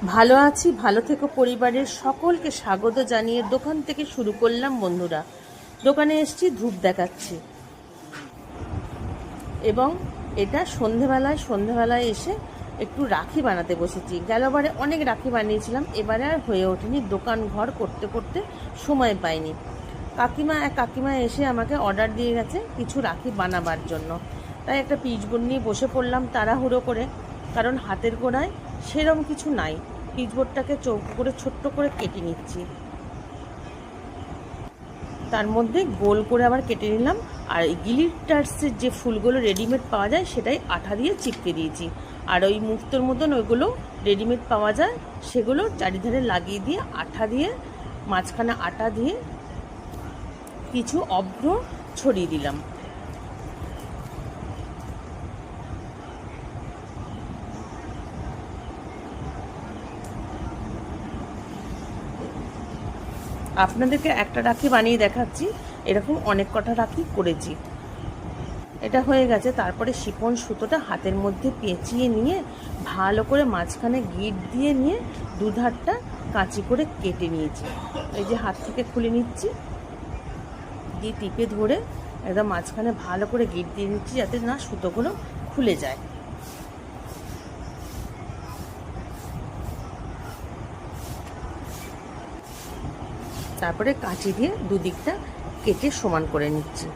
ভালো আছি, ভালো থেকো। পরিবারের সকলকে স্বাগত জানিয়ে দোকান থেকে শুরু করলাম বন্ধুরা। দোকানে এসেছি, ধূপ দেখাচ্ছি এবং এটা সন্ধেবেলায় এসে একটু রাখি বানাতে বসেছি। গেলবারে অনেক রাখি বানিয়েছিলাম, এবারে আর হয়ে ওঠেনি, দোকান ঘর করতে করতে সময় পাইনি। কাকিমা এসে আমাকে অর্ডার দিয়ে গেছে কিছু রাখি বানাবার জন্য, তাই একটা পিচবোর্ড নিয়ে বসে পড়লাম তাড়াহুড়ো করে, কারণ হাতের গোড়ায় সেরম কিছু নাই। পিচবোর্ডটাকে চৌকো করে ছোট্ট করে কেটে নিচ্ছি, তার মধ্যে গোল করে আবার কেটে নিলাম। আর গ্লিটার্সের যে ফুলগুলো রেডিমেড পাওয়া যায় সেটাই আঠা দিয়ে চিপকে দিয়েছি। আর ওই মুক্তোর মতন ওইগুলো রেডিমেড পাওয়া যায়, সেগুলো চারিধারে লাগিয়ে দিয়ে আঠা দিয়ে, মাঝখানে আটা দিয়ে কিছু অভ্র ছড়িয়ে দিলাম। আপনাদেরকে একটা রাখি বানিয়ে দেখাচ্ছি, এরকম অনেক কটা রাখি করেছি। এটা হয়ে গেছে। তারপরে শিফন সুতোটা হাতের মধ্যে পেঁচিয়ে নিয়ে ভালো করে মাঝখানে গিট দিয়ে নিয়ে দুধারটা কাঁচি করে কেটে নিয়েছি। এই যে হাত থেকে খুলে নিচ্ছি, দিয়ে টিপে ধরে একদম মাঝখানে ভালো করে গিট দিয়ে নিচ্ছি যাতে না সুতোগুলো খুলে যায়। তারপরে কাঁচি দিয়ে দুদিকটা কেটে সমান করে নিচ্ছি।